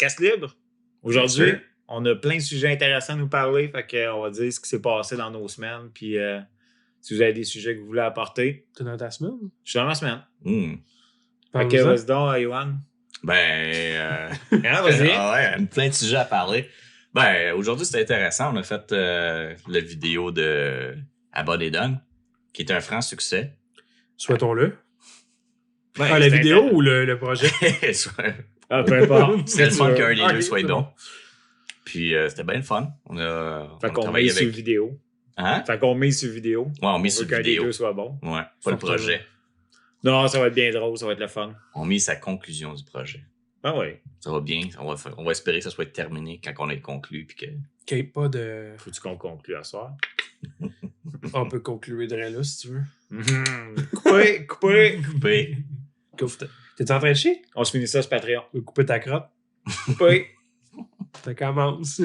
podcast libre. Aujourd'hui, on a plein de sujets intéressants à nous parler. Fait qu'on va dire ce qui s'est passé dans nos semaines. Puis si vous avez des sujets que vous voulez apporter. T'es dans ta semaine? Je suis dans ma semaine. Fait que vas-y donc, Yohan. Vas-y. Plein de sujets à parler. Aujourd'hui, c'était intéressant. On a fait la vidéo de Abba des Dons, qui est un franc succès. Souhaitons-le. La vidéo ou le projet? Peu importe. C'était le fun qu'un des deux soit bon. Puis c'était bien le fun. Fait qu'on met sur vidéo. Hein? Fait qu'on met sur vidéo. Ouais, on met sur vidéo. Qu'un des deux soit bon. Ouais, pas le projet. Non, ça va être bien drôle, ça va être le fun. On met sa conclusion du projet. Ah oui. Ça va bien. On va espérer que ça soit terminé quand on ait conclu. Puis qu'il n'y ait pas de... Faut-tu qu'on conclue à soir? On peut conclure de là si tu Couper. veux. Couper. T'es en train de chier? On se finit ça sur Patreon. Couper ta crotte. Couper. Ça commence.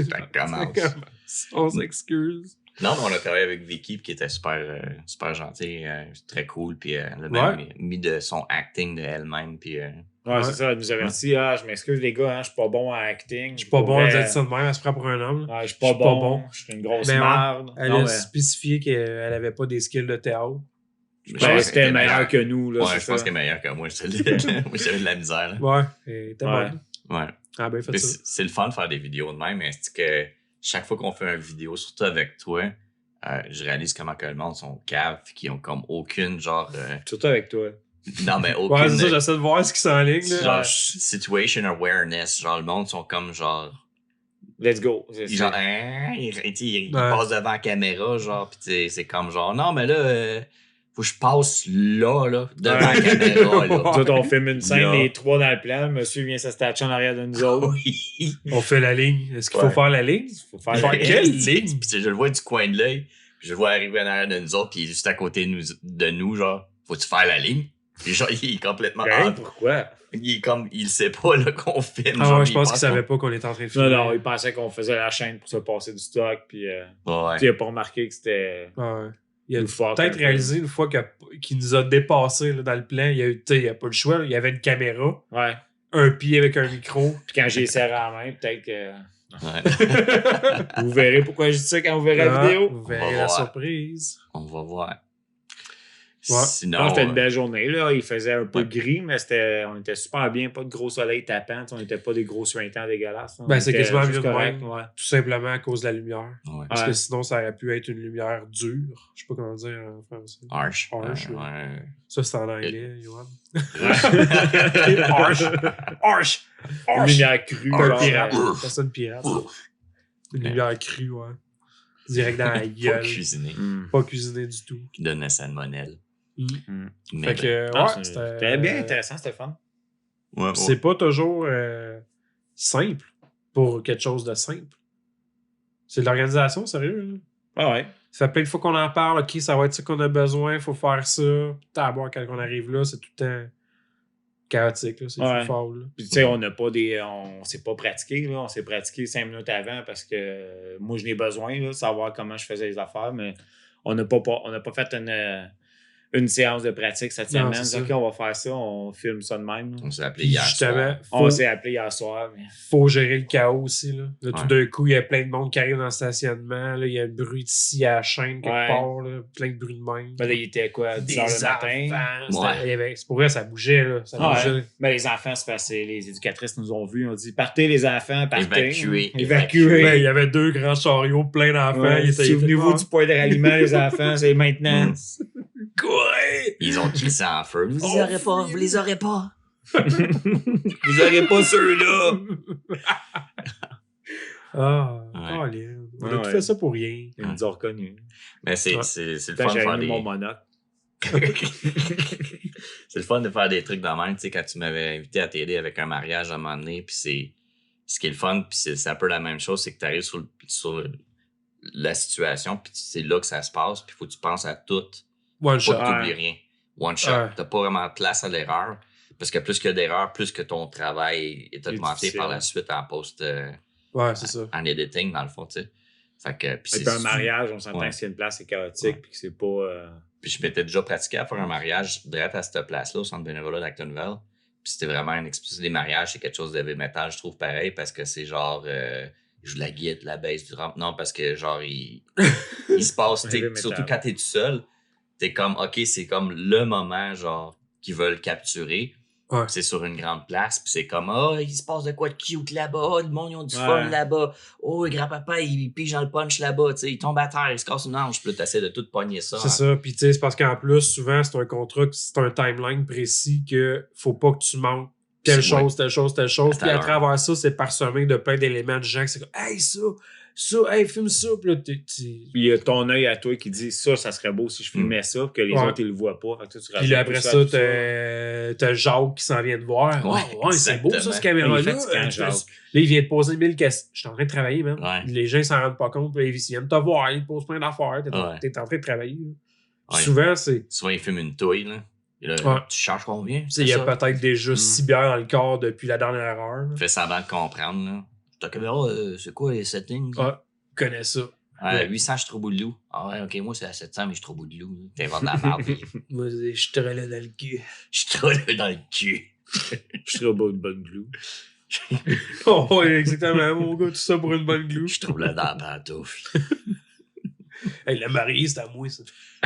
On s'excuse. Non, mais on a travaillé avec Vicky qui était super gentille, très cool. Puis elle a même mis de son acting de elle-même. Puis, c'est ça. Elle nous avait dit je m'excuse les gars, je suis pas bon à acting. Je suis pas bon à dire ça de même, elle se prend pour un homme. Je suis pas bon. Je suis une grosse merde. Elle a spécifié qu'elle avait pas des skills de théâtre. Je pense qu'elle est meilleure que nous. Là, je pense qu'elle est meilleure que moi. J'avais de la misère. Là. Ouais, elle était bonne. Ouais. Ah ben, fait ça. C'est le fun de faire des vidéos de même, mais c'est que chaque fois qu'on fait une vidéo, surtout avec toi, je réalise comment que le monde sont caves, qui ont comme aucune genre... Surtout avec toi. Non, mais aucune... Ouais, c'est ça, j'essaie de voir ce qui s'enligne. Genre, situation awareness, genre le monde sont comme genre... Let's go. Genre, il passe devant la caméra, genre, pis c'est comme genre, non, mais là... faut que je passe là, devant la caméra. Là. Tout, on filme une scène, les trois dans le plan. Le monsieur vient s'attacher en arrière de nous autres. Oui. On fait la ligne. Est-ce qu'il faut faire la ligne? Il faut faire quelle ligne? Puis je le vois du coin de l'œil. Puis je le vois arriver en arrière de nous autres. Puis il est juste à côté de nous, genre, faut-tu faire la ligne? Puis genre, il est complètement... pourquoi? Il sait pas là, qu'on filme. Ah ouais, je pense qu'il savait pas qu'on était en train de filmer. Non, il pensait qu'on faisait la chaîne pour se passer du stock. Puis il a pas remarqué que c'était... Ouais. Il a peut-être réalisé une fois qu'il nous a dépassé là, dans le plan. Il n'y a pas le choix. Il y avait une caméra, un pied avec un micro. Puis quand j'ai serré la main, peut-être que... Vous verrez pourquoi je dis ça quand vous verrez la vidéo. Vous verrez la surprise. On va voir. Ouais. Sinon, c'était une belle journée. Là. Il faisait un peu gris, mais on était super bien. Pas de gros soleil tapant. On n'était pas des gros suintants dégueulasses. C'est quasiment mieux de même. Tout simplement à cause de la lumière. Ouais. Parce que sinon, ça aurait pu être une lumière dure. Je sais pas comment dire en français. Harsh. Ça, c'est en anglais, Johan. Harsh. Une lumière crue. Pirate. Ça sonne pirate. Une lumière crue, ouais. Direct dans la gueule. Pas cuisiné du tout. Qui donne la salmonelle. Fait que, c'était bien intéressant, c'était fun. C'est pas toujours simple pour quelque chose de simple. C'est de l'organisation, sérieux. Ouais. Ça fait plein de fois qu'on en parle. OK, ça va être ça qu'on a besoin, il faut faire ça. D'abord, quand on arrive là, c'est tout le temps chaotique. Là, c'est fort. Puis, tu sais, on s'est pas pratiqué. Là. On s'est pratiqué 5 minutes avant parce que moi, je n'ai besoin de savoir comment je faisais les affaires, mais on n'a pas fait une séance de pratique cette semaine. OK, on va faire ça, on filme ça de même. On s'est appelé hier soir. On s'est appelé hier soir. Mais... Faut gérer le chaos aussi. Là, tout d'un coup, il y a plein de monde qui arrive dans le stationnement. Là, il y a un bruit ici à la chaîne quelque part. Là, plein de bruit de même. Ben, là, il était quoi? 10 heures le matin? C'est pour vrai, ça bougeait. Là, ça bougeait. Ben, les enfants, c'est parce que les éducatrices nous ont vus. On dit, partez les enfants, partez. Évacuez. Ben, il y avait 2 grands chariots pleins d'enfants. Souvenez-vous du point de ralliement, les enfants, c'est maintenant. Quoi? Ils ont crissé en feu. Vous les aurez pas. Vous aurez pas ceux-là. On a tout fait ça pour rien. Ils nous ont reconnus. Mais c'est le fun de faire des... mon monocle. C'est le fun de faire des trucs de même. Tu sais, quand tu m'avais invité à t'aider avec un mariage à un moment donné, puis c'est ce qui est le fun, puis c'est un peu la même chose, c'est que tu arrives sur la situation, puis c'est là que ça se passe, puis il faut que tu penses à tout. One shot. Faut que tu n'oublies rien. One shot. T'as pas vraiment de place à l'erreur. Parce que plus qu'il y a d'erreurs, plus que ton travail est augmenté par la suite en post c'est ça. En editing, dans le fond, tu sais. Fait que, puis c'est un mariage, on s'entend que c'est une place, c'est chaotique, puis que c'est pas... Puis je m'étais déjà pratiqué à faire un mariage direct à cette place-là, au centre bénévolat d'Actonville. Puis c'était vraiment une expérience. Les mariages, c'est quelque chose de heavy metal, je trouve pareil, parce que c'est genre. Je joue la guitare, la bass, du rap. Non, parce que genre, il se passe. Surtout quand t'es tout seul, t'es comme, OK, c'est comme le moment, genre, qu'ils veulent capturer. Ouais. C'est sur une grande place, puis c'est comme, il se passe de quoi de cute là-bas, le monde, ils ont du fun là-bas, le grand-papa, il pige dans le punch là-bas, tu sais, il tombe à terre, il se casse une hanche, puis là, t'essaies de tout pogner ça. C'est ça, puis tu sais, c'est parce qu'en plus, souvent, c'est un contrat, c'est un timeline précis que faut pas que tu manques telle chose, puis à travers ça, c'est parsemé de plein d'éléments de gens qui c'est comme, hey, hey, filme ça, puis là, puis il y a ton œil à toi qui dit, ça serait beau si je filmais ça, puis que les autres, ils le voient pas. Puis là, après ça, t'as Jacques qui s'en vient te voir. Ouais, c'est beau ça, ce caméra-là. Là, il vient te poser 1000 questions. Je suis en train de travailler, man. Ouais. Les gens, ils s'en rendent pas compte. Puis ils viennent te voir, ils te posent plein d'affaires. T'es en train de travailler. Souvent, ils fument une touille, là. Et là, tu cherches combien? Il y a peut-être déjà 6 bières dans le corps depuis la dernière heure. Fais semblant de comprendre, là. Ta caméra, c'est quoi les settings? Ah, connais ça. 800, je suis trop bout de loup. Ah ouais, ok, moi c'est à 700, mais je suis trop bout de loup. T'inventes de la merde. Moi, je suis trop là dans le cul. Je suis trop là dans le cul. Je suis trop beau de bonne glue. Oh, ouais, exactement, mon gars, tout ça pour une bonne glue. Je suis trop là dans la pantoufle. Hey, le marié, c'est à moi, ça.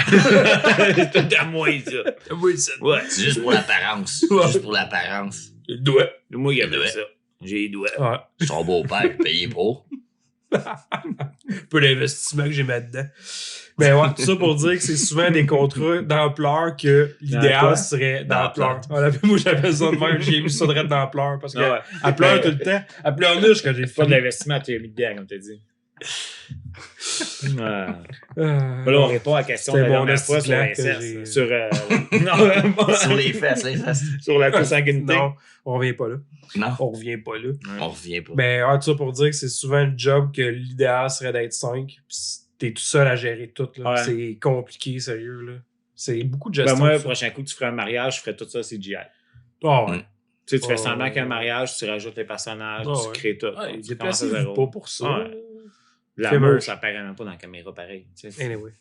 C'est à moi, ça. À moi, ça. Ouais, c'est juste pour l'apparence. C'est juste pour l'apparence. Le doigt. Moi, il y avait ça. J'ai les doigts. Ouais. Son beau-père, payé pour. Peu d'investissement que j'ai mis dedans. Mais ouais, tout ça pour dire que c'est souvent des contrats d'ampleur que l'idéal serait d'ampleur. Moi, j'avais ça de même, j'ai mis ça de d'ampleur parce qu'elle pleure tout le temps. Elle pleurniche quand j'ai fait. Pas de l'investissement, tu as mis dedans, comme tu as dit. Là, on répond à la question de la dernière fois sur l'inceste. Sur les fesses. Sur la consanguinité. Non, on revient pas là. Non. On revient pas là. On revient pas. Mais tout ça pour dire que c'est souvent le job que l'idéal serait d'être 5. Puis t'es tout seul à gérer tout. Là. Ouais. C'est compliqué, sérieux. Là. C'est beaucoup de gestion. Moi, le prochain coup que tu ferais un mariage, je ferais tout ça CGI. Ah ouais. Tu fais semblant qu'un mariage, tu rajoutes les personnages, tu crées tout. Déplacez-vous pas pour ça. L'amour, ça paraît même pas dans la caméra pareil. Anyway.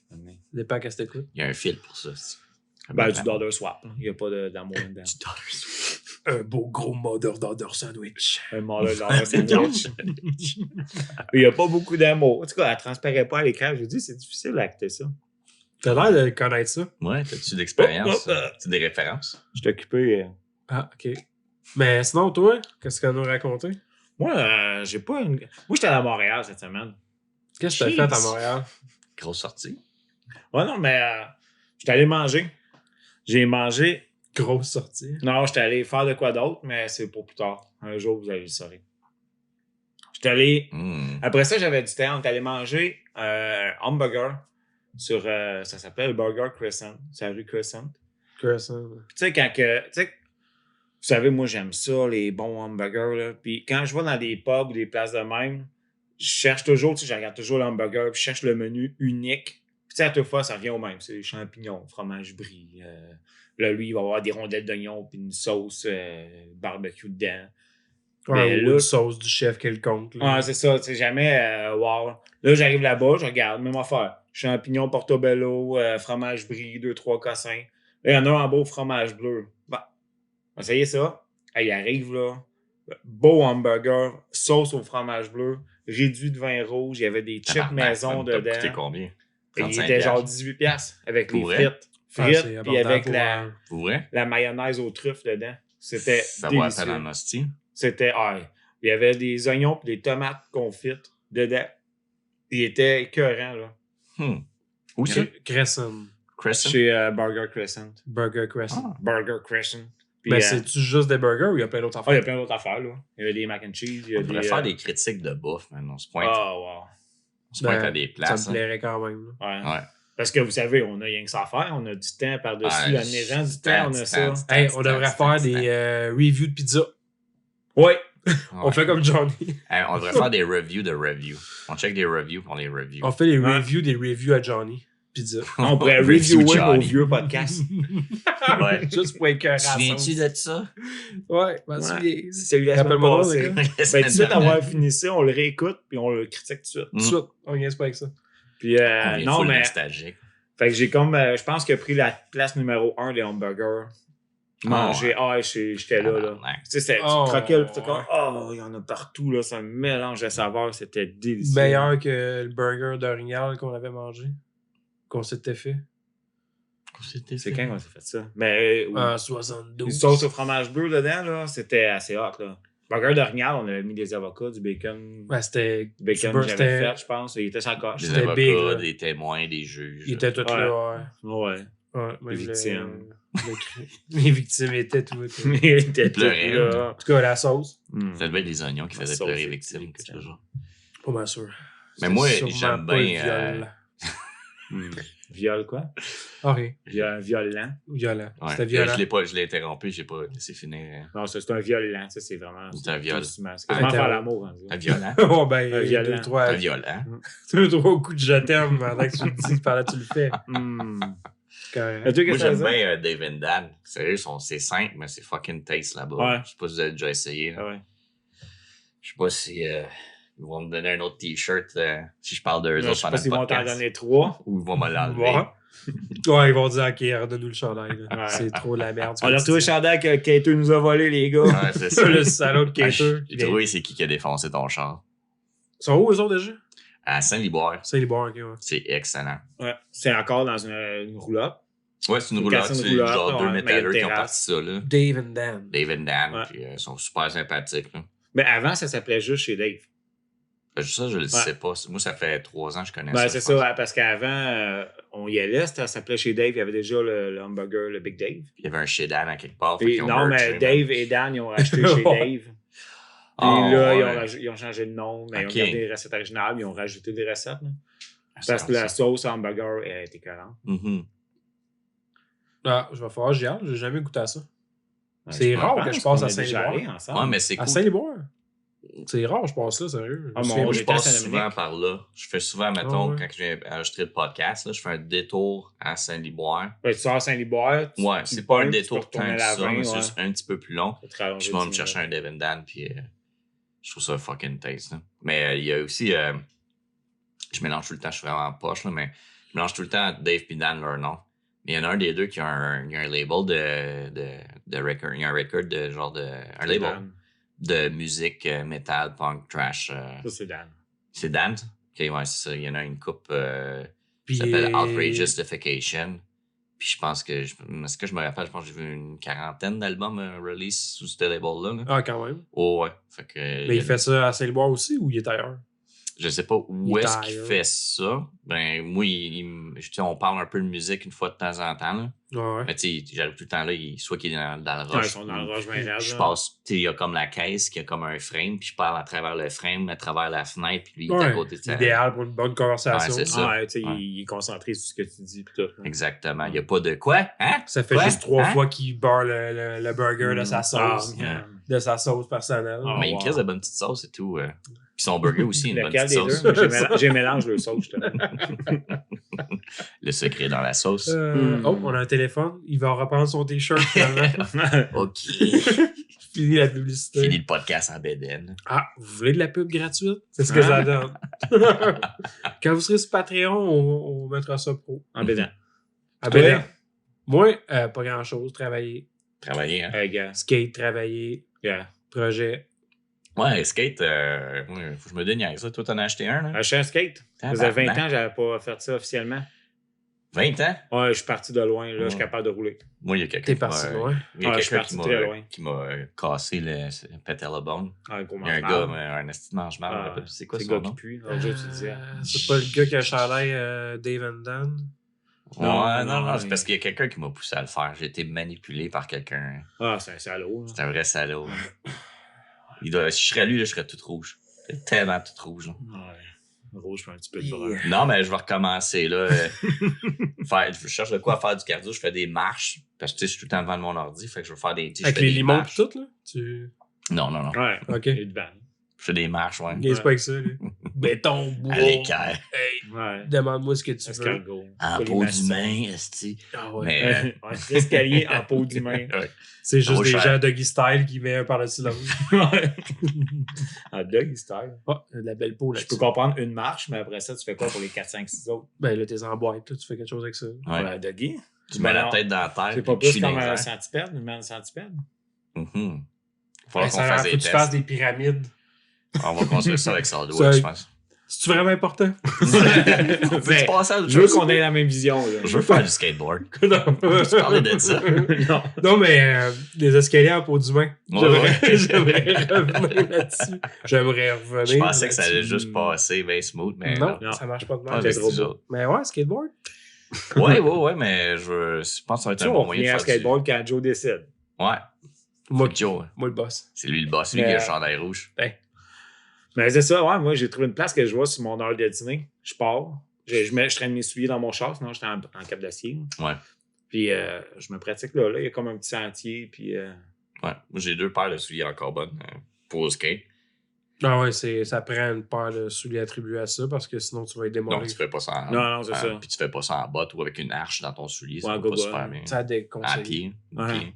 Dépend qu'est-ce que t'écoutes. Il y a un fil pour ça. Du Daughter Swap. Il n'y a pas d'amour dedans. Du Daughter Swap. Un beau gros mother Daughter Sandwich. Un mother Daughter Sandwich. Il n'y a pas beaucoup d'amour. En tout cas, elle ne transparaît pas à l'écran. Je vous dis, c'est difficile d'acter ça. T'as l'air de connaître ça. Ouais, t'as-tu d'expérience? T'as des références? Je suis occupé. Ah, ok. Mais sinon, toi, qu'est-ce qu'elle nous racontait? Moi, j'ai pas une. Moi, j'étais à Montréal cette semaine. Qu'est-ce que t'as fait à Montréal? Grosse sortie. Ouais, non, mais j'étais allé manger. J'ai mangé. Grosse sortie. Non, j'étais allé faire de quoi d'autre, mais c'est pour plus tard. Un jour, vous allez le savoir. J'étais allé. Après ça, j'avais du temps. On est allé manger un hamburger sur. Ça s'appelle Burger Crescent. C'est la rue Crescent. Crescent. Tu sais, quand que. Tu sais, vous savez, moi, j'aime ça, les bons hamburgers. Là. Puis quand je vais dans des pubs ou des places de même, je cherche toujours, tu sais, je regarde toujours l'hamburger, puis je cherche le menu unique. Puis tu sais, à toute fois, ça revient au même. C'est des champignons, fromage brie. Là, lui, il va avoir des rondelles d'oignon, puis une sauce barbecue dedans. Ouais, ou une sauce du chef quelconque. Là. Ouais, c'est ça. Tu sais, jamais, wow. Là, j'arrive là-bas, je regarde, même affaire. Champignons portobello, fromage brie, 2-3 cossins. Là, il y en a un en beau fromage bleu. Bah, essayez ça. Il arrive, là. Beau hamburger, sauce au fromage bleu, réduit de vin rouge. Il y avait des chips maison dedans. Ça coûtait combien? Il était genre 18$ avec les frites. Frites, puis avec la mayonnaise aux truffes dedans. C'était délicieux. Ça va à hostie. C'était, il y avait des oignons et des tomates confites dedans. Il était écœurant, là. Où c'est? Crescent. Chez Burger Crescent. Burger Crescent. Burger Crescent. Puis, mais c'est-tu juste des burgers ou il y a plein d'autres affaires? Il y a plein d'autres affaires, là. Il y avait des mac and cheese. On devrait faire des critiques de bouffe, man. On se pointe. Wow. On se pointe à des places. Ça me plairait quand même. Ouais. Parce que vous savez, on a rien que ça à faire. On a du temps par-dessus. Les gens du temps, on a ça. On devrait faire des reviews de pizza. Oui. On fait comme Johnny. On devrait faire des reviews de reviews. On check des reviews pour les reviews. On fait des reviews des reviews à Johnny. Pizza. On pourrait reviewer nos vieux podcasts. Ouais. Juste pour écœurer. Tu viens-tu de ça? Ouais, c'est celui-là. Rappelle-moi tout de suite avoir fini ça, on le réécoute puis on le critique tout de suite. On vient pas avec ça. Puis non, mais. Fait que j'ai comme. Je pense qu'il a pris la place numéro 1 des hamburgers. Manger, j'étais là. Tabarnak. Tu sais, tu croquais, puis t'es comme, il y en a partout, là, ça mélange de saveurs, c'était délicieux. Meilleur que le burger d'Orignal qu'on avait mangé, qu'on s'était fait. C'est quand qu'on s'est fait ça? Mais, En 72. une sauce au fromage bleu dedans, là, c'était assez hot, là. Burger d'Orignal, on avait mis des avocats, du bacon. Ouais, c'était... Du bacon que j'avais fait, je pense. Il était sans coche. Des C'était avocats, big, là. des témoins, des juges. Ils étaient tous là, Ouais. ouais. Les victimes. Les victimes étaient toutes. Il était tout pleurait, là. En tout cas, la sauce, Ça devait être des oignons qui faisaient sauce, pleurer les c'est victimes, victime. quelque chose. pas mal sûr. Mais moi, Sûrement j'aime pas bien, le viol. Viol, quoi? Ah, ok. Violent. Violent. Ouais. C'était violent. Je l'ai interrompu, j'ai pas laissé finir. Non, c'est un violent, ça, c'est vraiment. C'est un viol. C'est quasiment Ah, faire l'amour. Hein, Un violent. Oh, ben, Un violent. Un violent. deux, trois coups de je t'aime pendant que tu le dis, pendant que tu le fais. Correct. Et toi, Moi, qu'est-ce que j'aime ça veut dire? bien Dave and Dan. Sérieux, c'est simple, mais c'est fucking taste là-bas. Ouais. Je sais pas si vous avez déjà essayé. Là. Ouais. Je sais pas si ils vont me donner un autre t-shirt si je parle d'eux Je autres sais pendant pas le s'ils vont t'en podcast. donner 3. Ou ils vont me l'enlever. Ouais. Ouais, ils vont dire, ok, redonne-nous le chandail. là. Ouais. C'est trop la merde. On a retrouvé le chandail que Kater nous a volé, les gars. Ouais, c'est ça. Le salaud de Cater. J'ai trouvé c'est qui a défoncé ton char. Ils sont où, eux autres, déjà? À Saint-Liboire. C'est les bons, ok, ouais. C'est excellent. Ouais. C'est encore dans une roulotte. Ouais, c'est une Une roulotte. carte, une C'est roulotte, genre deux ouais, métalleux mais qui ont une parti ça, là. Dave and Dan. Dave and Dan. Ouais. Puis ils sont super sympathiques, là. Mais avant, ça s'appelait juste chez Dave. Ça, je le sais pas. Moi, ça fait 3 ans que je connais Ben, ça. c'est je pense. ça, ouais, parce qu'avant, on y allait, ça s'appelait chez Dave. Il y avait déjà le hamburger, le Big Dave. Il y avait un chez Dan à quelque part. fait Et qu'ils ont non, mergé, mais Dave et Dan, ils ont racheté chez Dave. Puis Ah, là, ouais. ils ont changé le nom, mais Ok. ils ont gardé les recettes originales, ils ont rajouté des recettes. Là. Ah, Parce que la ça. sauce hamburger elle était écœurante. Mhm. Ah, je vais faire, j'ai hâte, j'ai jamais goûté à ça. Ouais, C'est rare pense que je passe qu'on à est déjà Saint-Liboire. allés ensemble. Ouais, mais c'est À cool. Saint-Liboire? C'est rare, je passe là, sérieux. Ah, Je mon- sais pas, Je j'étais à passe Saint-Dominique. souvent par là. Je fais souvent, mettons, ouais. quand je viens enregistrer le podcast, là, je fais un détour à Saint-Liboire. Ouais, tu sors à Saint-Liboire. Ouais, c'est pas un détour tant que ça, mais c'est ouais. juste un petit peu plus long. Ça te rallonge Je vais me 10 chercher un minutes. Dave and Dan, puis je trouve ça fucking taste. Là. Mais il y a aussi, je mélange tout le temps, je suis vraiment poche, là, mais je mélange tout le temps Dave et Dan leur nom. Mais il y en a un des deux qui a un label de record. Il y a un record de genre de. Un label Dan. de musique metal, punk, trash. Ça, c'est Dan. C'est Dan? Ok, ouais, c'est ça. Il y en a une coupe Puis, qui s'appelle Outrageous Defecation. Puis je pense que. Est-ce que je me rappelle? Je pense que j'ai vu une 40aine d'albums release sous ce label-là. Là. Ah, quand même. Oh, ouais. Fait que, Mais il fait ça à Saint-Liboire aussi ou il est ailleurs? Je sais pas où Il est est-ce qu'il ailleurs. fait ça. Ben, moi, on parle un peu de musique une fois de temps en temps. Là. Ouais. Mais tu sais, j'arrive tout le temps là, soit qu'il est dans le Ouais, rush. ils sont dans le rush bien raide, Je là. passe, tu sais, il y a comme la caisse qui a comme un frame, puis je parle à travers le frame, à travers la fenêtre, puis lui, il est à Ouais, côté de ça. idéal pour une bonne conversation. Ouais, c'est ça. Ouais, tu sais, Ouais. il est concentré sur ce que tu dis. Pis tout, là. Exactement. Il n'y a pas de quoi? Hein? Ça fait Quoi? juste 3 Hein? fois qu'il beurre le burger de sa sauce. Ah, De sa sauce personnelle. Ah, Mais il wow. crée de bonne petite sauce et tout. Puis son burger aussi, une bonne Lequel petite des sauce. deux? J'ai mélange le sauce, je te Le secret dans la sauce. Oh, on a un téléphone. Il va reprendre son t-shirt finalement. OK. Fini la publicité. Fini le podcast en bédaine. Ah, vous voulez de la pub gratuite? C'est ce que ça donne. Quand vous serez sur Patreon, on mettra ça pro. En bédant. Ah, Toi? ben, moi, pas grand-chose. Travailler. Travailler, hein? Gars. Skate, travailler. Yeah. Projet. Ouais, skate, faut que je me déniaise. Toi, t'en as acheté un, là? Acheter un skate. Ça faisait 20 Tabarnak. ans que j'avais pas fait ça officiellement. 20 ans? Ouais, je suis parti de loin, là. Je suis Ouais. capable de rouler. Moi, il y a quelqu'un T'es qui parti m'a- loin. Il y a Ah, je suis quelqu'un parti très loin. qui m'a cassé le patellabone. Ah, gros Il y a un mange-marde. gars, un esti de mange-marde, je me rappelle plus c'est quoi C'est son le gars nom? qui pue. L'autre jour, tu disais. C'est pas le gars qui a un chandail Dave and Dan. Ouais, Non, non, mais- c'est parce qu'il y a quelqu'un qui m'a poussé à le faire. J'ai été manipulé par quelqu'un. Ah, c'est un salaud. là. C'est un vrai salaud. Si je serais lui, là, je serais tout rouge. C'est tellement tout rouge. Là. Ouais. Rouge, puis un petit peu de brun. Non, mais je vais recommencer. Là, je cherche de quoi faire du cardio. Je fais des marches. Parce que tu sais, je suis tout le temps devant mon ordi. Fait que je vais faire des. Avec les limons pis tout, là. Non, non, non. Ouais. Ok. Et devant. Je fais des marches, ouais. Gaze pas avec ça, là. Béton, bois. À l'équerre. Hey, Ouais. demande-moi ce que tu veux. Escargot. En peau Colimaçon. d'humain, esti. Ah ouais. Mais. Ouais, escalier en peau d'humain. Ouais. C'est juste Trop des cher. gens doggy style qui mettent un par-dessus l'autre. Ouais. En doggy style. Oh, de la belle peau Je là-dessus. peux comprendre une marche, mais après ça, tu fais quoi pour les 4, 5, 6 autres? Ben là, t'es en boîte, là, tu fais quelque chose avec ça. Ouais. Ouais, doggy. Tu mets la tête dans la terre. C'est pas plus comme un centipède, une man centipède? Il faut qu'on Ça fasse faut des que tu tests. fasses des pyramides. On va construire ça avec Sardouette, je pense. C'est-tu vraiment important? On peut passer à autre Je veux chose? qu'on ait la même vision. Là. Je veux faire du skateboard. Non. Tu parlais de ça. Non. Non, mais des escaliers en peau d'humain. Ouais. J'aimerais revenir là-dessus. J'aimerais revenir. Je pensais que ça allait là-dessus. juste passer bien smooth, mais Non, non. ça marche pas de pas même. avec trop vous beau. autres. Mais ouais, skateboard. Ouais, mais je pense que ça va être Tu sais, un on bon moyen finit de en faire skateboard quand Joe décide. Ouais, Moi, c'est Joe. moi le boss. C'est lui le boss, lui Mais, qui a le chandail rouge. Mais c'est ça, ouais, moi j'ai trouvé une place que je vois sur mon heure de dîner. Je pars. Je traîne mes souliers dans mon char, sinon j'étais en cap d'acier. Ouais. Puis je me pratique là. Il y a comme un petit sentier. Puis, Ouais. Moi, j'ai 2 paires de souliers en carbone pour le skate. Ah ouais, ça prend une paire de souliers attribués à ça parce que sinon tu vas être Donc, démoli. tu fais pas ça en... Non, c'est ça. Puis tu fais pas ça en botte ou avec une arche dans ton soulier. Ça Ouais, va go, pas go. super bien. Ça a des À conseils. pied. Ouais. pied.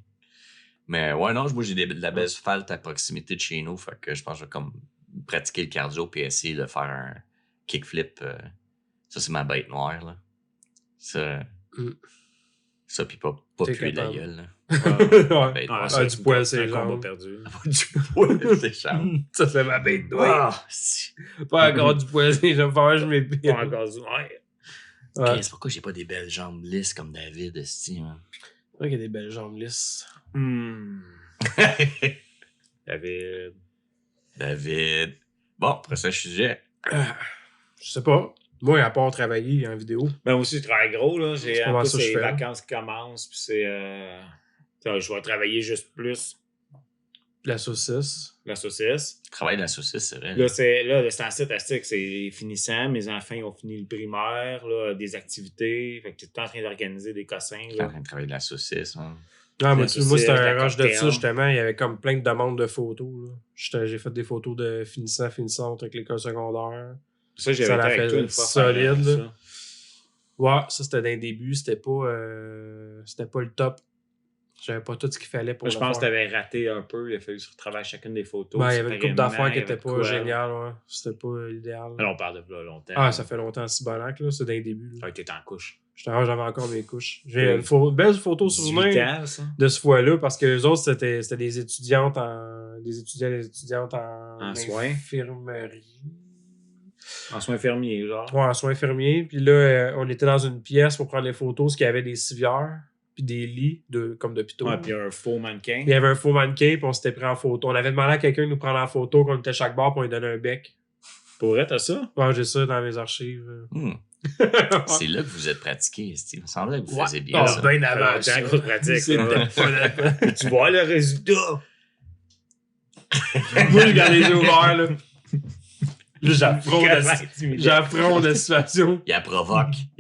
Mais ouais, non, moi, j'ai de la belle asphalte à proximité de chez nous. Fait que je pense que je vais comme pratiquer le cardio puis essayer de faire un kickflip. Ça, c'est ma bête noire, là. Ça, puis pas T'es puer de la capable. gueule, là. Ouais. Bête Ah, noire. ça, du poil, c'est un combat jambes. perdu. Du poil, c'est charme. Ça, c'est ma bête noire. Ah, si. Pas encore du poil, je vais faire, je m'épile. Pas encore du. Ouais. Ouais. C'est pourquoi j'ai pas des belles jambes lisses comme David, esti, man. C'est vrai qu'il y a des belles jambes lisses. David. David. Bon, prochain sujet. Je sais pas. Moi, à part travailler en vidéo. Ben, moi aussi, je travaille gros, là. J'ai C'est pas un mal peu ça que je ces fais. vacances qui commencent, puis c'est. Je vais travailler juste plus La saucisse. la saucisse. Travail de la saucisse, c'est vrai. Là, c'est en statistique, c'est finissant. Mes enfants, ils ont fini le primaire, là, des activités. Fait que tu es tout le temps en train d'organiser des cossins. Je suis en Là. train de travailler de la saucisse, hein. Ah, moi, La saucisse, moi c'était la un rush de cocktail. ça, justement. Il y avait comme plein de demandes de photos. Là. J'ai fait des photos de finissantes avec l'école secondaire. Ça, j'avais Ça été l'a avec fait toi une fois. solide, faire là. Ouais, ça, c'était dans les débuts. C'était pas le top. J'avais pas tout ce qu'il fallait pour Je le pense que faire. tu avais raté un peu. Il a fallu retravailler chacune des photos. Ouais, il y avait une couple d'affaires qui étaient étaient pas géniales. Ouais. C'était pas l'idéal. Alors, on parle de là longtemps. Ah, ça fait longtemps, si bonac, là. C'est dans les débuts. Là. Ah, t'étais en couche. J'avais encore mes couches. J'ai Oui. une belle photo 18 souvenir ans, ça. de ce fois-là parce que les autres, c'était des étudiantes des étudiantes en soins. infirmerie. En soins infirmiers, genre. Ouais, en soins infirmiers. Puis là, on était dans une pièce pour prendre les photos, parce qu'il y avait des civières, puis des lits comme d'hôpitaux. Ouais, puis un faux mannequin. Il y avait un faux mannequin, puis on s'était pris en photo. On avait demandé à quelqu'un de nous prendre en photo, qu'on était chaque bar, puis on lui donnait un bec. Pour vrai, t'as ça? Ouais, j'ai ça dans mes archives. C'est là que vous êtes pratiqué, Steve. Il me semblait que vous Ouais. faisiez bien Ah, ça. ben Ah, avant. t'es en grosse pratique. C'était là. pas la- Tu vois le résultat. Moi, j'ai gardé les yeux ouverts, là. Là, j'affronte la situation. Il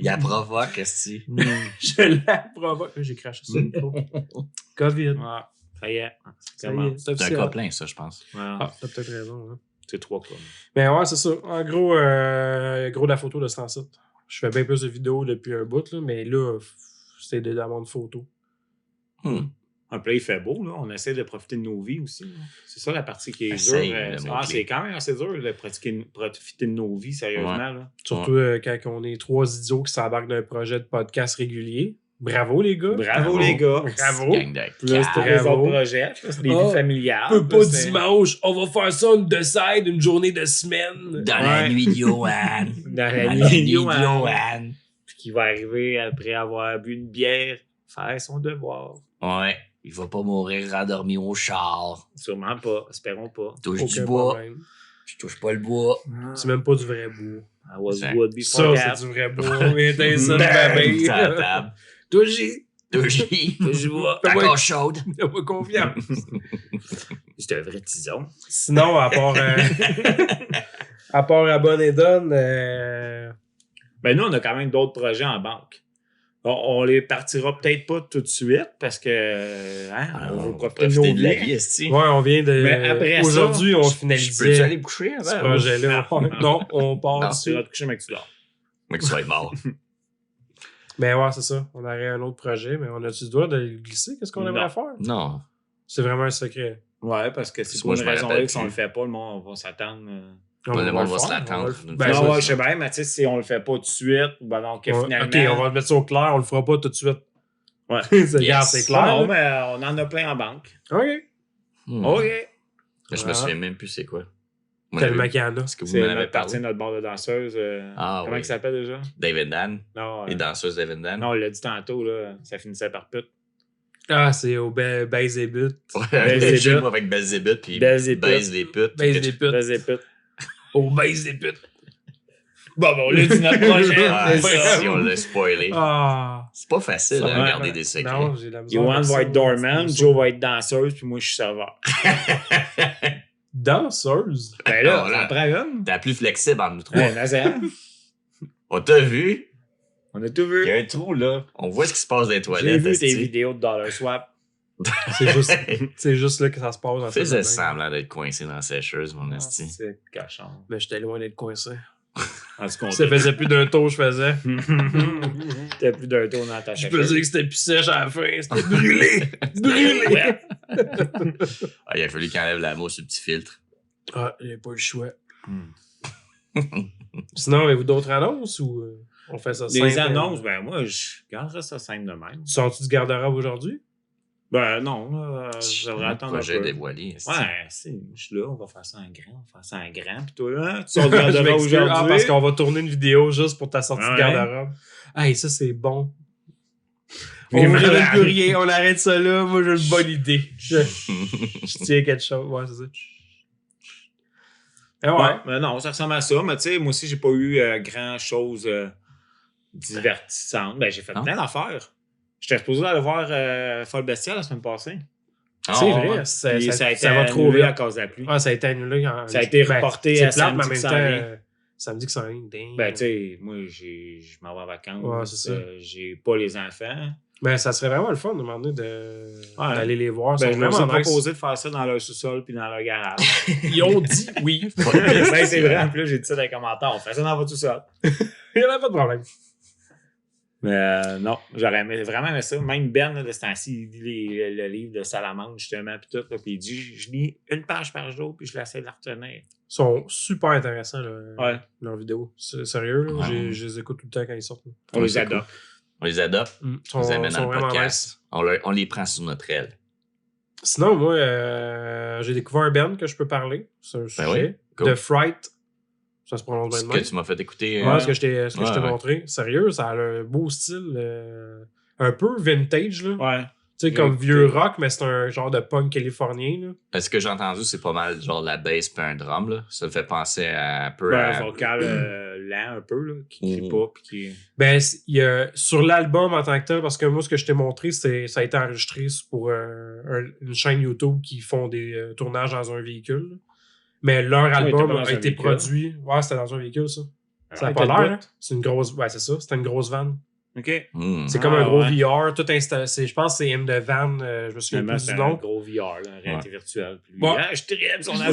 la provoque, esti. Je la provoque. Là, j'ai craché sur le micro. COVID. Ouais, ça y est. Ça y est, c'est C'est un officiel. cas plein, ça, je pense. Ouais, Ah, t'as peut-être raison. Hein. c'est 3 cas. Mais ouais, c'est ça. En gros, gros de la photo de ce temps-ci. Je fais bien plus de vidéos depuis un bout, là, mais là, c'est des demandes de photos. Un play, il fait beau, là. On essaie de profiter de nos vies aussi. Là. C'est ça la partie qui est Essaye, dure. le C'est mot-clé. quand même assez dur de profiter de nos vies, sérieusement. Là. Surtout quand on est 3 idiots qui s'embarquent d'un projet de podcast régulier. Bravo, les gars. Bravo, les gars. Bravo. Gang de Plus pour cave. les Bravo. autres projets. là, C'est des Ah, vies familiales. Peu pas là, c'est- dimanche. On va faire ça une de side, une journée de semaine. Dans la Ouais. nuit de Johan. Dans Dans la la nuit, nuit de Johan. Johan. Puis qui va arriver après avoir bu une bière, faire son devoir. Ouais. Il va pas mourir rendormi au char. Sûrement pas. Espérons pas. Touche Aucun du bois. problème. Je touche pas le bois. C'est même pas du vrai bois. I was Exact. good Ça, before c'est that. du vrai bois. Mais ça de Bang! Sur la ma table. Touché. Touche. Je vois. Fais-moi- Encore chaude. Fais-moi confiance. C'est un vrai tison. Sinon, à part Abonne et Donne, Ben nous, on a quand même d'autres projets en banque. On les partira peut-être pas tout de suite parce que on veut profiter de nos la vies. vie, esti. ouais, on vient de. Mais après ça, aujourd'hui, on Je peux-tu finalisait aller me coucher ce avant? projet-là. Non, on part Non, dessus. Tu vas te coucher, mec, tu dors. Mais que tu vas être mort. Mais ouais, c'est ça. On aurait un autre projet, mais on a-tu le droit de le glisser? Qu'est-ce qu'on Non. aimerait faire? Non. C'est vraiment un secret. Ouais, parce que c'est Parce que pour moi, une je me raison rappelle X, on plus. le fait pas, le monde va s'attendre. Le monde va se faire, l'attendre. on va le- d'une Ben, façon. non, ça, ouais, je sais bien, mais tu sais, si on le fait pas tout de suite, ben donc on- finalement. Ok, on va le mettre ça au clair, on le fera pas tout de suite. Ouais. Regarde, c'est clair. Non, là. mais on en a plein en banque. OK. OK. Je me souviens même plus c'est quoi. Moi, Tellement qu'il y en a. Parce que vous C'est m'en avez notre partie parlé. de notre bord de danseuse. Comment oui. il s'appelle déjà? David Dan. Non, Les danseuses David Dan. non, on l'a dit tantôt, là, ça finissait par pute. Ah, c'est au Baise et But. Ouais, je joue avec Belzébuth puis Baise des Baise des putes. Baise des putes. Baise des putes. Au Baise des putes. Bon, on l'a dit notre projet. Ah, c'est ça. si on l'a spoilé. Ah. C'est pas facile Ça, de ouais, garder des secrets. Non, j'ai la misère. Yoann avec va ça, être doorman, c'est Joe va être danseuse, puis moi, je suis serveur. Danseuse. Ben là, Non, ça là. en prend une. T'es plus flexible entre nous trois. Ouais, mais ça, On t'a vu? on a tout Il vu. y a un trou, là. On voit ce qui se passe dans les J'ai toilettes. vu tes esti. vidéos de Dollar Swap. C'est juste là que ça se passe. Dans Faisais cette semblant d'être coincé dans la sécheuse, mon esti. C'est cochon. Mais j'étais loin d'être coincé. En tout cas, Ça faisait plus d'un tour je faisais. t'as plus d'un tour dans ta Je chapeau. peux dire que c'était plus sèche à la fin. C'était brûlé. Brûlé. Ouais. Ah, il a fallu qu'il enlève la mousse sur le petit filtre. Ah, j'ai pas eu le choix. Sinon, avez-vous d'autres annonces ou on fait ça simple? Les annonces, ben moi, je garderais ça simple de même. Tu sors-tu du garde-robe aujourd'hui? Ben non, je devrais attendre un projet peu. dévoilé. esti. Ouais, je suis là, on va faire ça en grand, on va faire ça en grand. Puis toi, hein, tu sors du Je garde-robe m'excuse. aujourd'hui. Ah, parce qu'on va tourner une vidéo juste pour ta sortie de Ouais. garde-robe. Hey, ça, c'est bon. Mais On ne malade. plus rien, on arrête ça là. Moi, j'ai une bonne idée. Je tiens quelque chose. Ouais, c'est ça. Eh ouais. Ouais, mais non, ça ressemble à ça. Mais tu sais, moi aussi, j'ai pas eu grand-chose divertissante. Ben, j'ai fait Non? plein d'affaires. J'étais supposé aller voir Folle Bestiale la semaine passée. Ah, C'est ouais. vrai, Puis ça ça a été va trop annulé vite. à cause de la pluie. Ah, ça a été annulé. Ça a été reporté c'est à plate, mais en samedi même que ça temps, arrive. samedi que ça arrive. Damn. Ben, tu sais, moi, je m'en vais en vacances. Ouais, c'est ça. J'ai pas les enfants. Ben, ça serait vraiment le fun de demander d'aller les voir. Ben, Ils je sont leur ai vraiment nice. proposé de faire ça dans leur sous-sol puis dans leur garage. Ils ont dit oui. Ben, c'est vrai, en plus, j'ai dit ça dans les commentaires. On fait ça dans votre sous-sol. Il n'y en a pas de problème. Mais non, j'aurais vraiment aimé ça. Même Ben, là, de ce temps-ci, il lit le livre de Salamandre, justement, puis tout. Là, puis il dit, je lis une page par jour, puis je l'essaie de la retenir. Ils sont super intéressants, là, Ouais. leurs vidéos. C'est sérieux, là. Ouais. Je les écoute tout le temps quand ils sortent. On les c'est adopte. On les adopte. Ils On les amène dans le vraiment podcast. nice. On les prend sous notre aile. Sinon, moi, j'ai découvert un band que je peux parler. C'est un sujet. oui, cool. The Fright. Ça se prononce bien Ce de que même. tu m'as fait écouter. Ouais, ce que je t'ai ouais. montré. Sérieux, ça a un beau style. Un peu vintage, là. Ouais. Tu sais, comme vieux rock, mais c'est un genre de punk californien, là. Ce que j'ai entendu, c'est pas mal genre la bass puis un drum. Là. Ça me fait penser à un peu Ben, à... un vocal lent un peu, là, qui crie pas, puis qui... Ben, il y a, sur l'album en tant que tel, parce que moi, ce que je t'ai montré, ça a été enregistré pour une chaîne YouTube qui font des tournages dans un véhicule. là. Mais leur t'es album pas dans a un été véhicule. produit. Ouais, c'était dans un véhicule, ça. Ça a Ouais, pas t'as l'air, le là. C'est une grosse. Ouais, c'est ça. C'était une grosse van. OK. C'est comme un Ah, gros ouais. VR, tout installé. Je pense que c'est In the Van, je me souviens Finalement, plus c'est du un nom. gros VR, là, réalité virtuelle. Puis lui, Ouais. ah, je tripe, son van.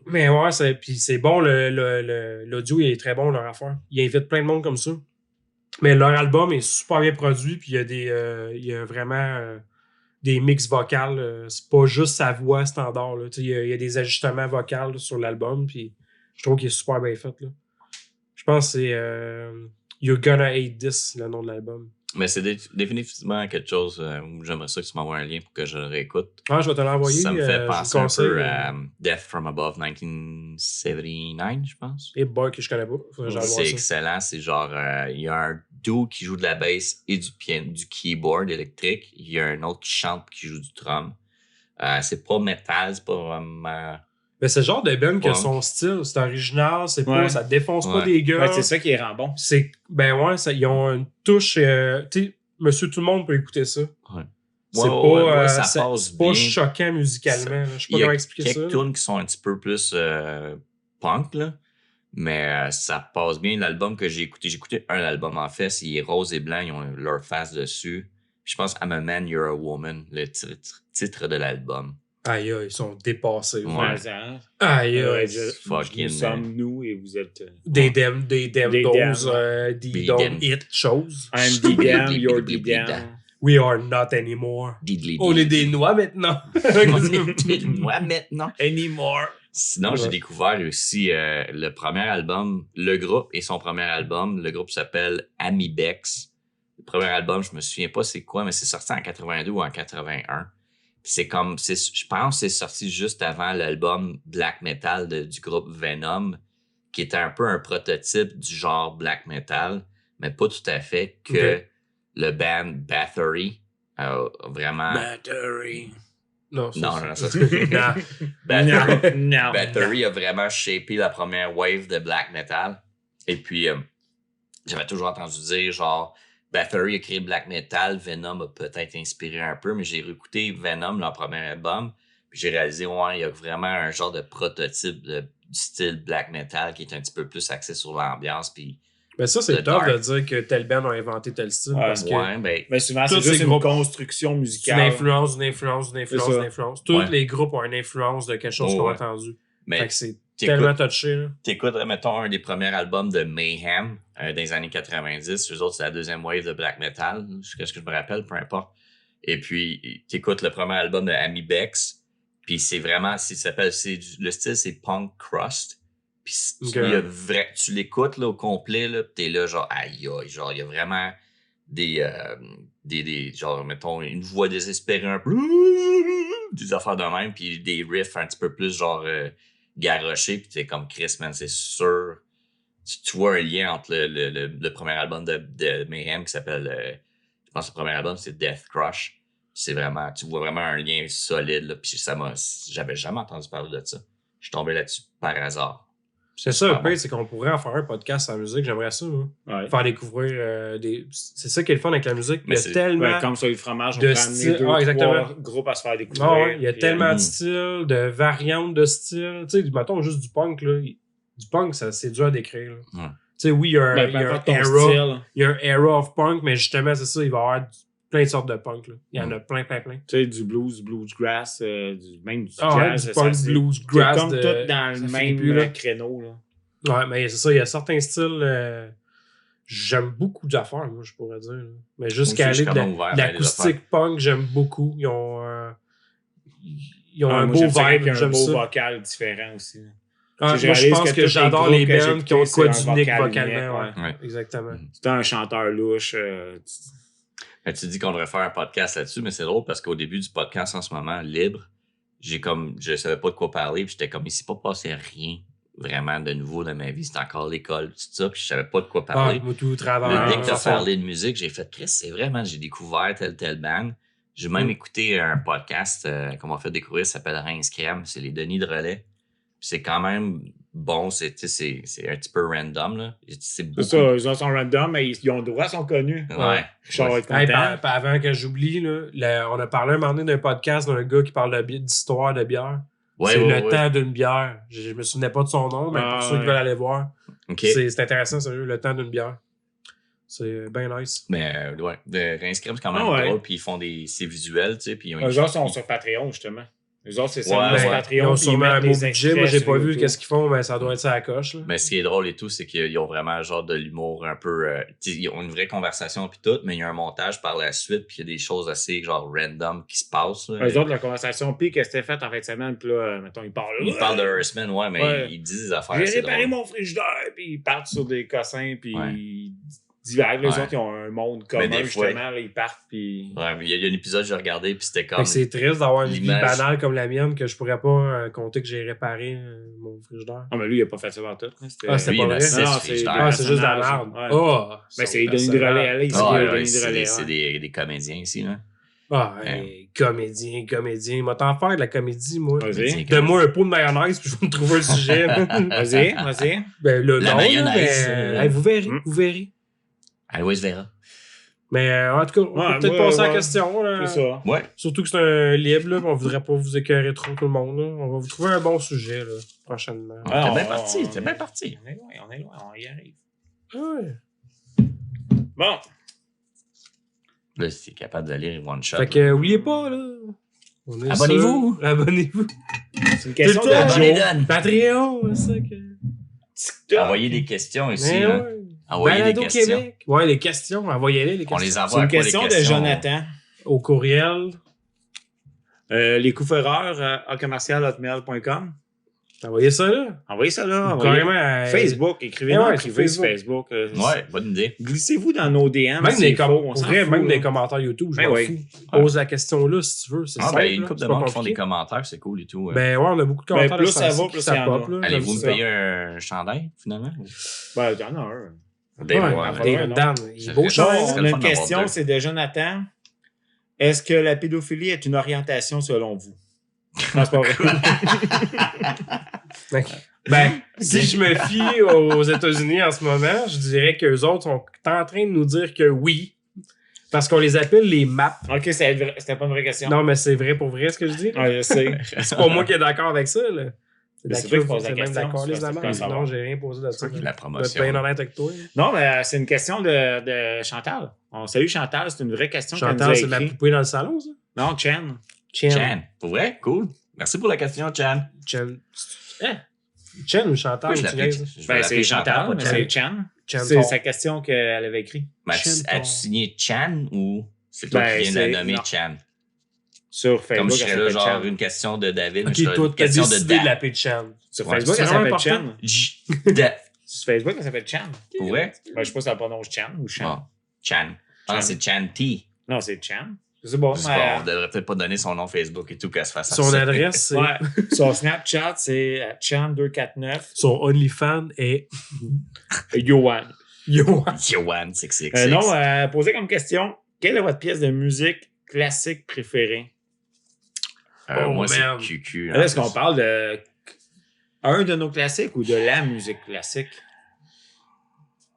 Mais ouais, puis c'est bon, l'audio il est très bon, leur affaire. Ils invitent plein de monde comme ça. Mais leur album est super bien produit, puis il y a vraiment des mix vocales. C'est pas juste sa voix standard. Là. Il y a des ajustements vocaux sur l'album, puis je trouve qu'il est super bien fait. Là. Je pense que c'est You're Gonna Hate This, le nom de l'album. Mais c'est définitivement quelque chose où j'aimerais ça que tu m'envoies un lien pour que je le réécoute. Ah, je vais te l'envoyer. Ça me je fait vous penser un conseille, peu à Death from Above 1979, je pense. Et boy, que je connais pas. Faudrait que j'aille voir C'est ça. excellent. C'est genre, il y a un duo qui joue de la bass et du piano, du keyboard électrique. Il y a un autre qui chante et qui joue du drum. C'est pas métal, c'est pas vraiment... Mais c'est le genre de band qui a Ouais. son style. C'est original, c'est pas, Ouais. ça défonce pas Ouais. des gars. Ouais, c'est ça qui rend bon. Ben ouais, ils ont une touche. Tu sais, Monsieur Tout le monde peut écouter ça. Ouais. C'est Ouais, pas, ouais, ça c'est passe pas bien. choquant musicalement. là. Je sais pas Il y comment a expliquer ça. quelques tunes qui sont un petit peu plus punk, là. Mais ça passe bien. L'album que j'ai écouté un album en fait, il est rose et blanc, ils ont leur face dessus. Puis je pense I'm a Man, You're a Woman, le titre de l'album. Aïe, aïe, ils sont dépassés. Ouais. Présent. Aïe, Ouais, aïe. fucking, nous sommes nous et vous êtes... Des dem those, des Des don't dem. hit choses. I'm the damn, you're the damn. We are not anymore. Diddly On est des diddly. noix maintenant. On est des noix maintenant. Anymore. Sinon, Ouais. j'ai découvert aussi le premier album, le groupe et son premier album. Le groupe s'appelle Amibex. Le premier album, je me souviens pas c'est quoi, mais c'est sorti en 82 ou en 81. C'est comme, je pense que c'est sorti juste avant l'album Black Metal du groupe Venom, qui était un peu un prototype du genre black metal, mais pas tout à fait, que le band Bathory a vraiment... Battery. Non, Non, ça non. Bathory a vraiment shapé la première wave de black metal. Et puis, j'avais toujours entendu dire, genre, Bathory a créé black metal, Venom a peut-être inspiré un peu, mais j'ai réécouté Venom, leur premier album, puis j'ai réalisé, ouais, il y a vraiment un genre de prototype du style black metal qui est un petit peu plus axé sur l'ambiance, puis... Mais ça, c'est Le top dark. de dire que tel band a inventé tel style, Ouais, parce que Ouais, ben... Mais souvent, Tous c'est juste ces une groupes- construction c'est une musicale. influence, une influence, une influence, C'est ça. une influence. Tous Ouais. les groupes ont une influence de quelque chose Oh, qu'on a ouais. entendu. Mais Fait que c'est t'écoutes- tellement touché, là. T'écoutes, mettons, un des premiers albums de Mayhem dans les années 90. Eux autres, c'est la deuxième wave de black metal. Jusqu'à ce que je me rappelle, peu importe. Et puis, t'écoutes le premier album de Amy Bex. Puis c'est vraiment, le style, c'est punk crust. Puis tu l'écoutes là, au complet, là, pis t'es là, genre, aïe, aïe. Genre, il y a vraiment des genre, mettons, une voix désespérée un peu. Des affaires de même. Puis des riffs un petit peu plus, genre... garoché, puis t'es comme Chris, man, c'est sûr. Tu vois un lien entre le premier album de Mayhem qui s'appelle, je pense que le premier album c'est Death Crush. C'est vraiment, tu vois vraiment un lien solide, là, puis j'avais jamais entendu parler de ça. Je suis tombé là-dessus par hasard. C'est ça, le Pardon. pire, c'est qu'on pourrait en faire un podcast sur la musique. J'aimerais ça, moi. Ouais. Faire découvrir des. C'est ça qui est le fun avec la musique. Il y Mais a c'est- tellement. Ouais, comme ça, le fromage, on de peut style- amener deux, exactement. trois groupes à se faire découvrir. Ah ouais, il y a puis, tellement de styles, de variantes de styles. Tu sais, mettons juste du punk, là. Du punk, c'est dur à décrire, là. Ouais. Tu sais, oui, il y a un, ben, il y a peu un importe ton era. style. Il y a un era of punk, mais justement, c'est ça, il va y avoir plein de sortes de punk, là. Il y en a plein. Tu sais, du blues, bluegrass, même du Ah ouais, jazz. du ça, punk, c'est- blues, c'est grass. comme tout dans ça le finit même plus, là. créneau. Là. Ouais, mais c'est ça, il y a certains styles. J'aime beaucoup d'affaires, moi, je pourrais dire. Là. Mais jusqu'à Moi aussi, aller je suis quand même ouvert à des l'acoustique punk, j'aime beaucoup. Ils ont un moi, beau j'aime ça vibe, qu'il y a un j'aime beau ça. vocal différent aussi. là. Ah, Je moi, je réalise pense que que tous les j'adore groupes les que j'ai bands qui ont de écoutés, quoi c'est un d'unique vocal vocalement. unique, Ouais. Exactement. C'est un chanteur louche. Ben, tu dis qu'on devrait faire un podcast là-dessus, mais c'est drôle parce qu'au début du podcast en ce moment, libre, je savais pas de quoi parler, puis j'étais comme, il s'est pas passé rien vraiment de nouveau dans ma vie, c'était encore l'école, tout ça, puis je savais pas de quoi Ah, parler. moi, tout Dès travail. que tu as parlé de musique, j'ai fait Chris, c'est vraiment, j'ai découvert tel band. J'ai même écouté un podcast qu'on m'a fait découvrir, ça s'appelle Rince Crème, c'est les Denis de Relais. Puis c'est quand même bon, c'est un petit peu random, là. C'est beaucoup. C'est ça, ils sont random, mais ils ont le droit, ils sont connus. Ouais. Richard va être content. Hey, avant que j'oublie, là, on a parlé un moment donné d'un podcast d'un gars qui parle d'histoire de bière. Ouais, c'est ouais, le ouais. temps d'une bière. Je me souvenais pas de son nom, mais pour ceux qui veulent aller voir, OK. c'est intéressant, sérieux, le temps d'une bière. C'est bien nice. Mais ouais, de Rince Crème, c'est quand même Ah ouais. drôle, puis ils font c'est visuel, tu sais, puis ils ont Eux autres sont sur Patreon, justement. Eux autres, c'est ça, Ouais, sur ouais. Ils Patreon. ont puis ils sûrement un mettent beau des budget. Moi, j'ai extraits pas sur vu YouTube. qu'est-ce qu'ils font, mais ça doit être ça à la coche. Là. Mais ce qui est drôle et tout, c'est qu'ils ont vraiment un genre de l'humour un peu... ils ont une vraie conversation puis tout, mais il y a un montage par la suite, puis il y a des choses assez genre random qui se passent. Là. Eux autres, la conversation pire que c'était faite en fin de semaine, puis là, mettons, ils parlent. Ils parlent de Earthman, ouais, mais Ouais. ils disent des affaires J'ai assez réparé drôles. mon frigidaire, puis ils partent sur des cossins, puis Ouais. ils divaguent. Les Ouais. autres, ils ont un monde commun, des fois- justement. Là, ils partent, puis... Ouais, mais il y a un épisode que j'ai regardé, puis c'était Fait comme... que c'est triste d'avoir une vie l'image. banale comme la mienne que je pourrais pas compter que j'ai réparé mon frigidaire. Ah, mais lui, il a pas fait ça dans tout. Hein. Ah, c'était Lui, pas il a vrai? six Non, frigidaires. Ah, c'est juste de la personnage, merde. ouais. Oh! Mais c'est Denis de Relais, là, il Ah, s'est ouais, Denis de c'est Relais. c'est ouais. des comédiens ici, là. Ah, hey, comédien. Il m'a tant faire de la comédie, moi. Vas-y. Donne-moi un pot de mayonnaise, puis je vais me trouver un sujet. Vas-y. Ben, là, La non, mayonnaise, mais, hey, vous verrez, Mm. vous verrez. Allez, se verra. Mais en tout cas, on Ouais, peut peut-être moi, passer à la ouais, question. Là. C'est ça. Ouais. Surtout que c'est un libre, là, on voudrait pas vous écœurer trop tout le monde. Là. On va vous trouver un bon sujet là, prochainement. Ah, t'es bien on- parti, t'es bien parti. On est loin, on y arrive. Ouais. Bon. Là, si t'es capable de lire one shot. Fait que, oubliez pas, là. On est Abonnez-vous. sur- Abonnez-vous. C'est une question Tout le temps, de Abonnez Joe. donne. Patreon, c'est ça que. TikTok. Envoyez des questions ici, Mais là. ouais. Envoyez des Balado questions. Québec. Ouais, les questions. Envoyez-les, les On questions. les envoie C'est une à quoi, les question de questions? Jonathan. Au courriel. Les couffeurs à commercial@hotmail.com. Envoyez ça là. Envoyez ça là. Carrément à Facebook, écrivez-nous ouais, en privé sur Facebook. Ouais, bonne idée. Glissez-vous dans nos DM. Même, c'est faux, on s'en fout, même là. des commentaires YouTube, je Ben m'en oui. fous. Pose la question là si tu veux. C'est simple, Ben, une là, couple c'est de pas monde qui font compliqué. des commentaires, c'est cool et tout. Ben ouais, on a beaucoup de commentaires. plus là, ça va, sent plus que ça il y en pop, a. là. Allez-vous J'aime me ça. payer un chandail, finalement? Ben, il y en a un. Ben, Ouais, ouais. David Dan, il est Ça beau fait- Bon, chandail. ce on serait a le une fun d'avoir question, deux. c'est de Jonathan. Est-ce que la pédophilie est une orientation selon vous? Non, c'est pas vrai. Ben, si je me fie aux États-Unis en ce moment, je dirais qu'eux autres sont en train de nous dire que oui. Parce qu'on les appelle les MAP. Ok, c'était pas une vraie question. Non, mais c'est vrai pour vrai ce que je dis. Ouais, je sais. C'est pas moi qui est d'accord avec ça. Là. Mais c'est toi qui poses la même question, d'accord, c'est les pas amants. ça, savoir. Non, j'ai rien posé de ça. La Je vais être promotion. bien honnête avec toi. Non, mais c'est une question de Chantal. On salue Chantal, c'est une vraie question qu'elle nous Chantal, a c'est ma écrit. poupée dans le salon, ça? Non, Chen. Chan. Pour vrai? Cool. Merci pour la question, Chan. Chen. Chen ou Chantal? Moi, je ou tu l'appelle. niaises? Je vais Ben, c'est l'appeler Chantal, mais pas c'est Chen. Chen C'est Thor. sa question qu'elle avait écrite Mais Chan as-tu Thor. signé Chan ou c'est toi Ben, qui viens de la c'est- nommer non. Chan? sur Facebook. Comme je elle serais là, s'appelle genre Chen. une question de David, mais je Ok, serais toi, une t'as question de décidé de Dan. l'appeler Chan. Sur Ouais, Facebook, c'est elle vraiment s'appelle important. Chen. Da. Sur Facebook, elle s'appelle Chen. Pour vrai? Ben, je sais pas si ça prononce Chen ou Chen. Bon. Chan. Ah, Chan. c'est Chan T. Non, c'est Chen. C'est bon. Je sais pas, on devrait peut-être pas donner son nom Facebook et tout qu'elle se fasse Son ça. adresse, c'est. Ouais. Son Snapchat, c'est Chan249 Son OnlyFans est. Yohan. Yo. Yohan, 666. Non, posez comme question, quelle est votre pièce de musique classique préférée? Oh, moi, c'est man. QQ. Là, est-ce qu'on parle de un de nos classiques ou de la musique classique?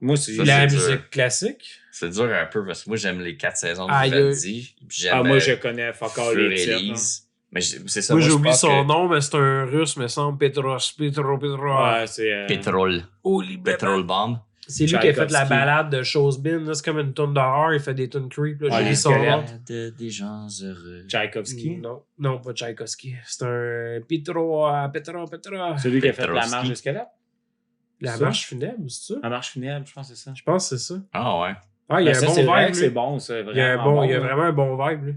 Moi, c'est Ça, La c'est musique dur. classique. C'est dur un peu parce que moi, j'aime les 4 saisons de Aïe. Vivaldi. J'aime moi, je connais fuck all les titres. hein. Elise. Mais c'est ça, Moi, j'ai je oublié pense son que nom, mais c'est un russe, me semble. Petro. Ouais, c'est... Pétrole. Holy Pétrole Bomb. C'est lui qui a fait la Tchaïkovski. balade de Chosebin. là. C'est comme une tonne d'horreur. Il fait des tunes creep. Là. Ouais, J'ai les oublié son nom. squelettes. Des gens heureux. Tchaïkovski. Non, pas Tchaïkovski. C'est un Petro. C'est lui qui a fait la Petrovski. marche jusqu'à là. La ça? marche funèbre, c'est ça? La marche funèbre, je pense que c'est ça. Je pense que c'est ça. Ah ouais. Ah, il y a Ben, un ça, bon c'est vrai vibe. que lui. c'est bon, ça. Il y a là. vraiment un bon vibe, lui.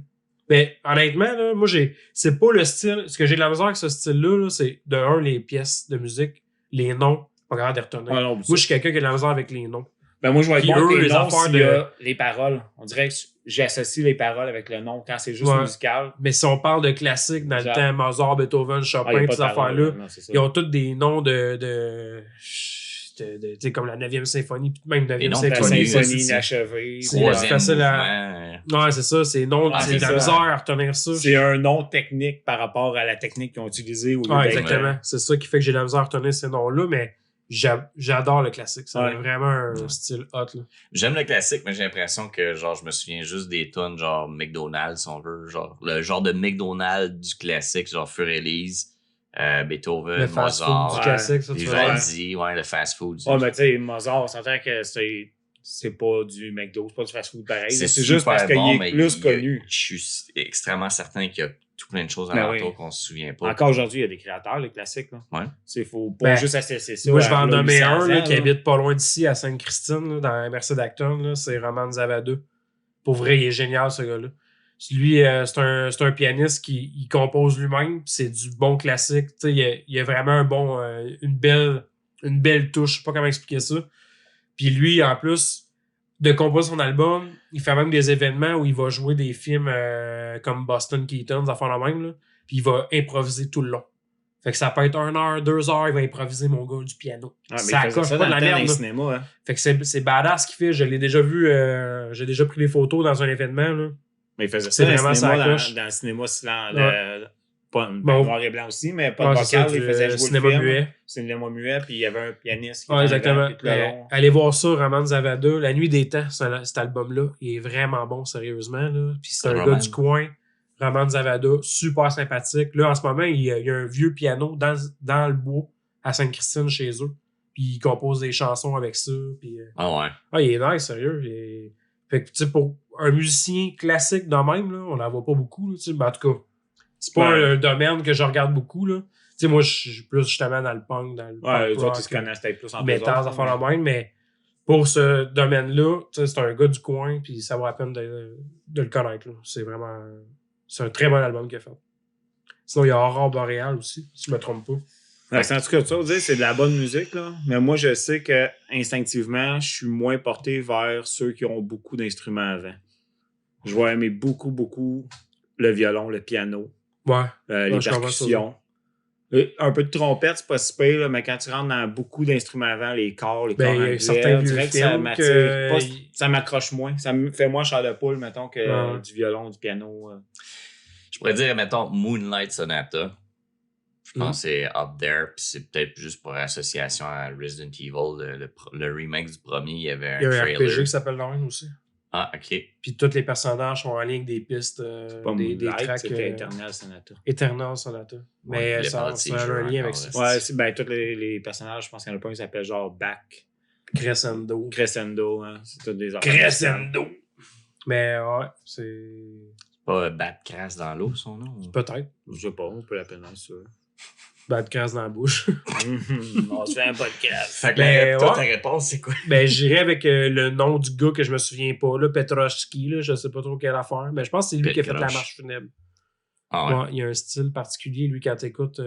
Mais honnêtement, là, moi, c'est pas le style. Ce que j'ai de la misère avec ce style-là, là, c'est de un, les pièces de musique, les noms, pas capable de les retenir. Ah, non, Moi, je suis quelqu'un qui a de la misère avec les noms. Ben, moi, je vais être Puis bon eux, avec les les noms affaires s'il y a les paroles. On dirait que j'associe les paroles avec le nom. Quand c'est juste Ouais. musical, Mais si on parle de classiques dans le Exact. temps, Mozart, Beethoven, ah, Chopin, il y a pas ces de paroles, affaires-là, non, c'est ça. ils ont tous des noms de tu sais, comme la 9e symphonie, puis même 9e Les noms La symphonie. symphonie c'est- inachevée. c'est Troisième facile mouvement. Ouais, c'est ça, c'est non, Ah, c'est c'est de la ça. misère à retenir ça. C'est un nom technique par rapport à la technique qu'ils ont utilisée. Au lieu Ouais, d'être- exactement. C'est ça qui fait que j'ai de la misère à retenir ces noms-là, mais j'adore le classique. C'est Ouais. vraiment un style hot. Là. J'aime le classique, mais j'ai l'impression que genre je me souviens juste des tonnes genre McDonald's, si on veut. Genre le genre de McDonald's du classique, genre Fur Elise, Beethoven, Le fast-food Mozart, du classique, ça, tu vois. Vivaldi, ouais, le fast-food. Ouais, mais tu sais, Mozart, on s'entend que c'est pas du McDo, c'est pas du fast-food pareil. C'est super juste parce qu'il bon, est mais plus connu. Je suis extrêmement certain qu'il y a tout plein de choses Ben alentour oui. qu'on se souvient pas. Encore aujourd'hui, il y a des créateurs, les classiques. Là. Ouais. C'est faut pas Ben, juste associer ça. Moi, je vais à en nommer 800 un là, ans, qui là. habite pas loin d'ici, à Sainte-Christine, là, dans Merced Acton. là, C'est Roman Zavada. Pour vrai, il est génial, ce gars-là. Lui, c'est un pianiste qui il compose lui-même. puis C'est du bon classique. Tu sais, il a vraiment une belle touche. Je sais pas comment expliquer ça. Puis lui, en plus de composer son album, il fait même des événements où il va jouer des films comme Boston Keaton, des affaires la même. Là. Puis il va improviser tout le long. Fait que ça peut être 1 heure, 2 heures, il va improviser mon gars du piano. Ah, mais ça il faisait coche ça pas dans de la le temps merde. dans les là. cinémas. Hein. Fait que c'est badass ce qu'il fait. Je l'ai déjà vu, j'ai déjà pris des photos dans un événement. Là. Mais il faisait C'est ça dans vraiment le cinéma, sa coche. dans le cinéma silent. Ouais. Pas Bon. noir et blanc aussi, mais pas Ouais, de c'est ça, vocal. Il faisait jouer cinéma le film. muet. Cinéma muet, puis il y avait un pianiste qui Ouais, était en exactement. avant, puis tout le long. Allez voir ça, Roman Zavada. La nuit des temps, cet album-là. Il est vraiment bon, sérieusement. Là. Puis c'est un Roman. gars du coin. Roman Zavada, super sympathique. Là, en ce moment, il y a un vieux piano dans le bois à Sainte-Christine chez eux. Puis il compose des chansons avec ça. Puis, Ah ouais. il est nice, sérieux. Fait que, tu sais, pour un musicien classique de même, là, on n'en voit pas beaucoup. Là, tu sais. Ben, en tout cas, c'est pas Ouais. un domaine que je regarde beaucoup. Là. Tu sais, moi, je suis plus justement dans le punk, dans le Ouais, les punk autres, rock, ils se connaissent peut-être plus en metal, des affaires la même, mais pour ce domaine-là, tu sais, c'est un gars du coin, puis ça vaut la peine de le connaître. Là. C'est un très bon album qu'il a fait. Sinon, il y a Aurore Boréale aussi, si je me trompe pas. En tout cas, ça, c'est de la bonne musique, là. Mais moi, je sais que instinctivement, je suis moins porté vers ceux qui ont beaucoup d'instruments avant. Je vais aimer beaucoup, beaucoup le violon, le piano, Ouais. les percussions. Un peu de trompette, c'est pas si pire, là, mais quand tu rentres dans beaucoup d'instruments avant, les corps, les corps anglais, certains on dirait que ça films m'attire. Ça m'accroche moins. Ça me fait moins chair de poule, mettons, que du violon, du piano. Je pourrais dire, mettons, Moonlight Sonata. Je pense que c'est up there, puis c'est peut-être juste pour association à Resident Evil, le remake du premier, il y avait un trailer. Il y a un RPG qui s'appelle le même aussi. Ah, ok. Puis tous les personnages sont en ligne avec des pistes, des tracks. C'était Eternal Sonata. Eternal Sonata. Mais ça a un lien avec ça. Ouais, tous les personnages, je pense qu'il y en a pas un qui s'appelle genre Back. Crescendo, hein. C'est tout des affaires. Crescendo! Mais ouais, c'est. Pas Bad Crass dans l'eau, son nom? Peut-être. Je sais pas, on peut l'appeler ça. Bad Crass dans la bouche. On se fait un podcast. Fait que toi, ta réponse, c'est quoi? Ben, j'irais avec le nom du gars que je me souviens pas, là, Petroski, là, je sais pas trop quelle affaire, mais je pense que c'est lui qui a fait la marche funèbre. Ah ouais? Ouais, il y a un style particulier, lui, quand t'écoutes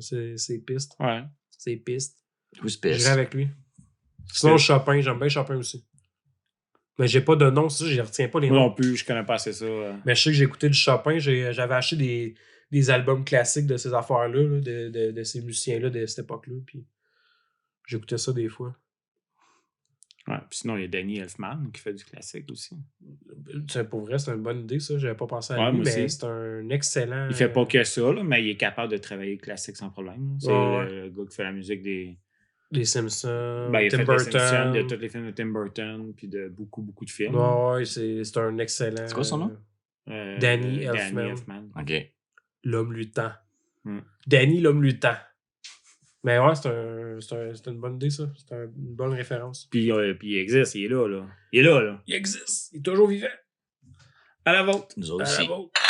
ses pistes. Ouais. Ses pistes. Who's pissed? J'irais avec lui. Sinon, Chopin, j'aime bien Chopin aussi. Mais j'ai pas de nom, ça, je retiens pas les noms. Moi non plus, je connais pas assez ça. Mais je sais que j'ai écouté du Chopin, j'avais acheté des albums classiques de ces affaires-là, là, de ces musiciens-là de cette époque-là, puis j'écoutais ça des fois. Ouais, puis sinon, il y a Danny Elfman qui fait du classique aussi. Pour vrai, c'est une bonne idée, ça. J'avais pas pensé à lui, mais c'est un excellent... Il fait pas que ça, là, mais il est capable de travailler le classique sans problème. C'est le gars qui fait la musique des Simpsons, Tim Burton. De tous les films de Tim Burton, puis de beaucoup, beaucoup de films. Ouais, c'est un excellent... C'est quoi son nom? Danny Elfman. OK. L'homme lutant. Danny, l'homme lutant. Mais ouais, c'est une bonne idée, ça. C'est une bonne référence. Puis il existe, il est là. Il est là. Il existe. Il est toujours vivant. À la vôtre. Nous autres aussi. À la vôtre.